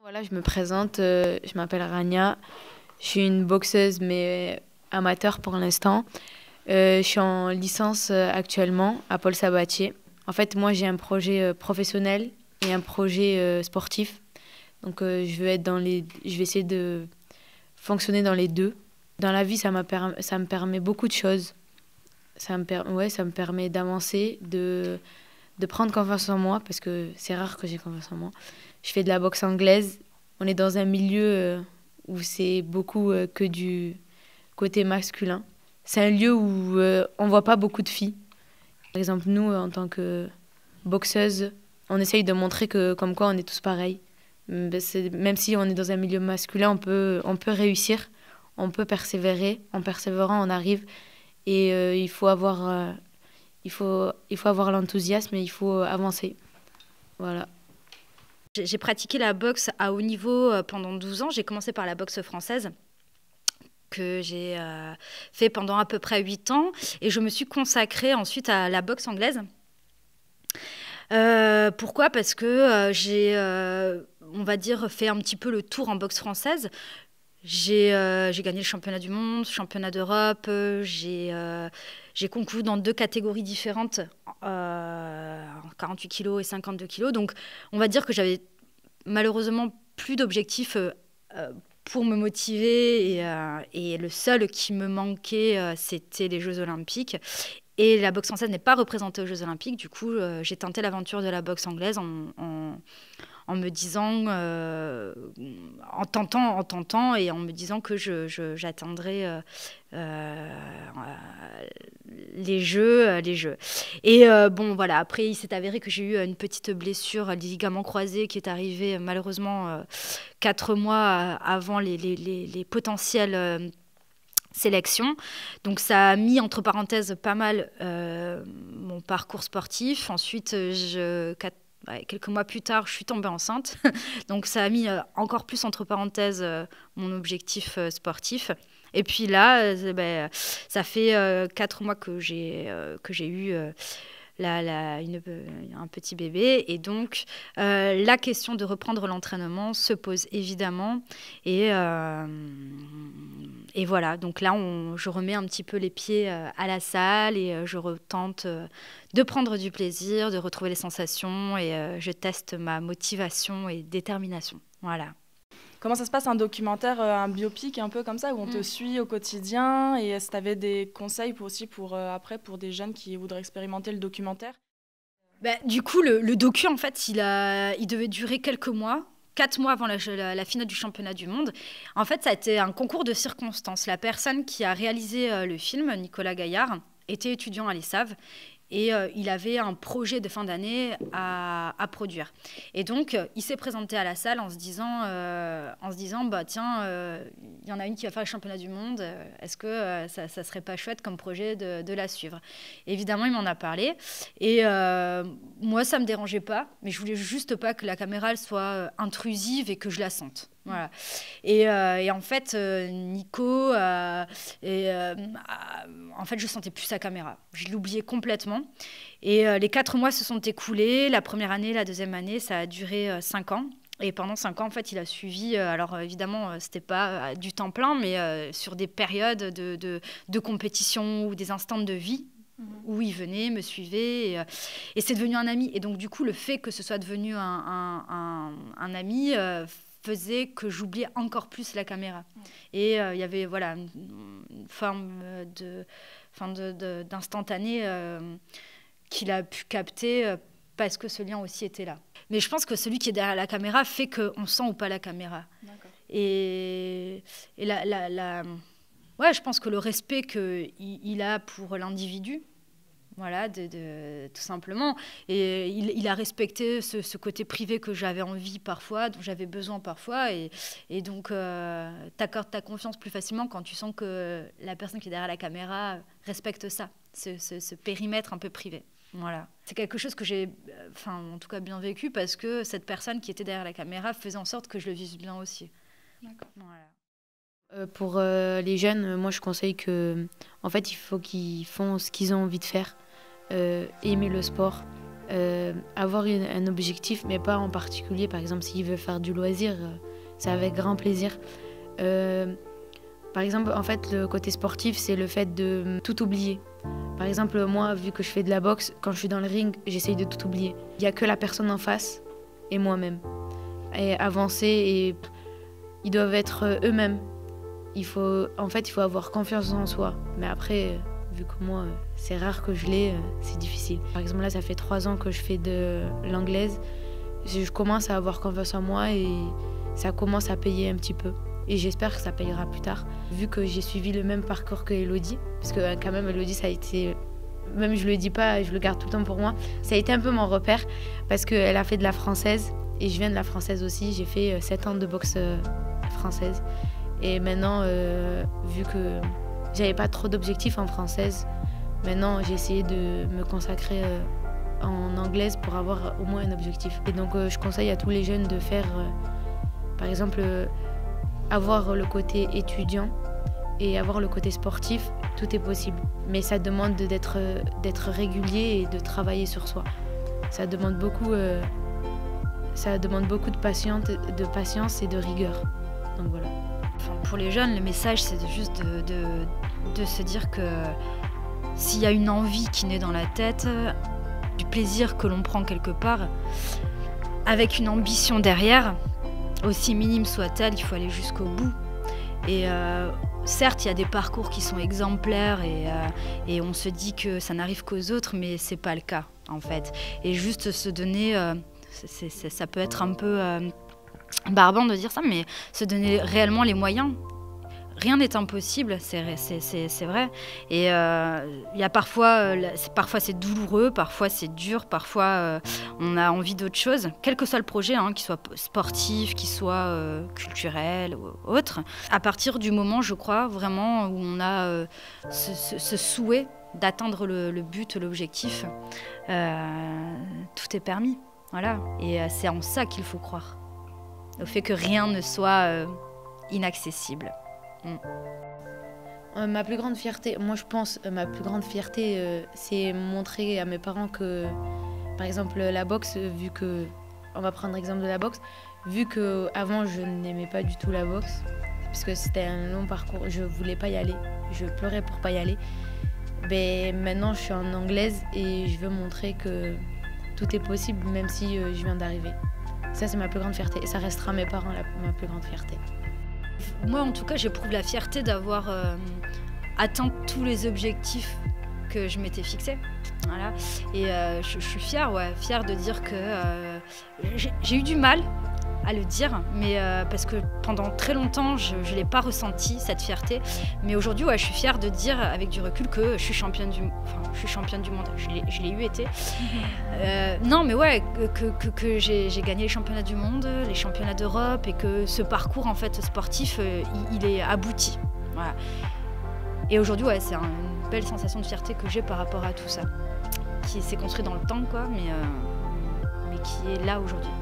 Voilà, je me présente, je m'appelle Rania, je suis une boxeuse mais amateur pour l'instant. Je suis en licence actuellement à Paul Sabatier. En fait, moi j'ai un projet professionnel et un projet sportif. Donc je vais essayer de fonctionner dans les deux. Dans la vie, ça me permet beaucoup de choses. Ça me permet d'avancer, de prendre confiance en moi, parce que c'est rare que j'ai confiance en moi. Je fais de la boxe anglaise. On est dans un milieu où c'est beaucoup que du côté masculin. C'est un lieu où on voit pas beaucoup de filles. Par exemple, nous, en tant que boxeuses, on essaye de montrer que comme quoi on est tous pareils. Même si on est dans un milieu masculin, on peut réussir, on peut persévérer. En persévérant, on arrive. Et il faut avoir l'enthousiasme et il faut avancer. Voilà. J'ai pratiqué la boxe à haut niveau pendant 12 ans. J'ai commencé par la boxe française que j'ai fait pendant à peu près 8 ans. Et je me suis consacrée ensuite à la boxe anglaise. Pourquoi ? Parce que j'ai, on va dire, fait un petit peu le tour en boxe française. J'ai gagné le championnat du monde, championnat d'Europe. J'ai concouru dans 2 catégories différentes, 48 kilos et 52 kilos. Donc, on va dire que j'avais malheureusement plus d'objectifs pour me motiver. Et le seul qui me manquait, c'était les Jeux Olympiques. Et la boxe française n'est pas représentée aux Jeux Olympiques. Du coup, j'ai tenté l'aventure de la boxe anglaise en me disant, en tentant et en me disant que j'atteindrais les jeux. Et bon, voilà, après, il s'est avéré que j'ai eu une petite blessure, les ligaments croisés, qui est arrivée malheureusement 4 mois avant les potentiels sélections. Donc ça a mis entre parenthèses pas mal mon parcours sportif. Ensuite, quelques mois plus tard, je suis tombée enceinte. Donc ça a mis encore plus entre parenthèses mon objectif sportif. Et puis là, ça fait 4 mois que j'ai eu un petit bébé. Et donc, la question de reprendre l'entraînement se pose évidemment. Et voilà, donc là, je remets un petit peu les pieds à la salle et je retente de prendre du plaisir, de retrouver les sensations et je teste ma motivation et détermination. Voilà. Comment ça se passe un documentaire, un biopic un peu comme ça, où on te suit au quotidien, et est-ce que tu avais des conseils après pour des jeunes qui voudraient expérimenter le documentaire ? Du coup, le docu, en fait, il devait durer quelques mois. 4 mois avant la finale du championnat du monde. En fait, ça a été un concours de circonstances. La personne qui a réalisé le film, Nicolas Gaillard, était étudiant à l'ESSAV et il avait un projet de fin d'année à produire. Et donc, il s'est présenté à la salle en se disant tiens, il y en a une qui va faire le championnat du monde, est-ce que ça serait pas chouette comme projet de la suivre ? Évidemment, il m'en a parlé. Et moi, ça me dérangeait pas, mais je voulais juste pas que la caméra elle soit intrusive et que je la sente. Voilà. Et en fait, Nico, en fait, je sentais plus sa caméra. Je l'oubliais complètement. Et les 4 mois se sont écoulés. La première année, la deuxième année, ça a duré 5 ans. Et pendant 5 ans, en fait, il a suivi, alors évidemment, c'était pas du temps plein, mais sur des périodes de compétition ou des instants de vie, où il venait, me suivait, et c'est devenu un ami. Et donc, du coup, le fait que ce soit devenu un ami faisait que j'oubliais encore plus la caméra. Et il y avait voilà, une forme d'instantané qu'il a pu capter parce que ce lien aussi était là. Mais je pense que celui qui est derrière la caméra fait qu'on sent ou pas la caméra. D'accord. Et ouais, je pense que le respect qu'il a pour l'individu, voilà, tout simplement. Et il a respecté ce côté privé que j'avais envie parfois, dont j'avais besoin parfois. Et donc, t'accordes ta confiance plus facilement quand tu sens que la personne qui est derrière la caméra respecte ça, ce périmètre un peu privé. Voilà. C'est quelque chose que j'ai, en tout cas, bien vécu parce que cette personne qui était derrière la caméra faisait en sorte que je le vive bien aussi. D'accord. Voilà. Pour les jeunes, moi je conseille que, en fait, il faut qu'ils font ce qu'ils ont envie de faire, aimer le sport avoir un objectif, mais pas en particulier. Par exemple, s'il veut faire du loisir, c'est avec grand plaisir. Par exemple, en fait, le côté sportif, c'est le fait de tout oublier. Par exemple, moi, vu que je fais de la boxe, quand je suis dans le ring, j'essaye de tout oublier. Il n'y a que la personne en face et moi-même. Et avancer, et ils doivent être eux-mêmes. Il faut avoir confiance en soi. Mais après, vu que moi, c'est rare que je l'ai, c'est difficile. Par exemple, là, ça fait 3 ans que je fais de l'anglaise. Je commence à avoir confiance en moi et ça commence à payer un petit peu. Et j'espère que ça payera plus tard. Vu que j'ai suivi le même parcours que Elodie, parce que quand même, Elodie, ça a été... Même je le dis pas, je le garde tout le temps pour moi. Ça a été un peu mon repère, parce qu'elle a fait de la française, et je viens de la française aussi. J'ai fait 7 ans de boxe française. Et maintenant, vu que j'avais pas trop d'objectifs en française, maintenant j'ai essayé de me consacrer en anglaise pour avoir au moins un objectif. Et donc je conseille à tous les jeunes de faire, par exemple, avoir le côté étudiant et avoir le côté sportif, tout est possible. Mais ça demande d'être régulier et de travailler sur soi. Ça demande beaucoup de patience et de rigueur. Donc voilà. Enfin, pour les jeunes, le message, c'est juste de se dire que s'il y a une envie qui naît dans la tête, du plaisir que l'on prend quelque part, avec une ambition derrière, aussi minime soit-elle, il faut aller jusqu'au bout. Et certes, il y a des parcours qui sont exemplaires et on se dit que ça n'arrive qu'aux autres, mais c'est pas le cas en fait. Et juste se donner, ça peut être un peu barbant de dire ça, mais se donner réellement les moyens. Rien n'est impossible, c'est vrai. Et il y a parfois c'est douloureux, parfois c'est dur, parfois on a envie d'autre chose, quel que soit le projet, hein, qu'il soit sportif, qu'il soit culturel ou autre. À partir du moment, je crois, vraiment, où on a ce souhait d'atteindre le but, l'objectif, tout est permis. Voilà. Et c'est en ça qu'il faut croire, au fait que rien ne soit inaccessible. Ma plus grande fierté, moi je pense, c'est montrer à mes parents que, par exemple, la boxe, vu que, on va prendre l'exemple de la boxe, vu que avant je n'aimais pas du tout la boxe, parce que c'était un long parcours, je voulais pas y aller, je pleurais pour pas y aller. Mais maintenant je suis en anglaise et je veux montrer que tout est possible, même si je viens d'arriver. Ça c'est ma plus grande fierté et ça restera mes parents ma plus grande fierté. Moi, en tout cas, j'éprouve la fierté d'avoir atteint tous les objectifs que je m'étais fixés. Voilà. Et je suis fière de dire que j'ai eu du mal à le dire, mais parce que pendant très longtemps, je ne l'ai pas ressenti, cette fierté. Mais aujourd'hui, je suis fière de dire, avec du recul, que je suis championne du monde. Je l'ai eu été. Non, mais que j'ai gagné les championnats du monde, les championnats d'Europe, et que ce parcours en fait sportif, il est abouti. Voilà. Et aujourd'hui, c'est une belle sensation de fierté que j'ai par rapport à tout ça, qui s'est construit dans le temps, quoi, mais qui est là aujourd'hui.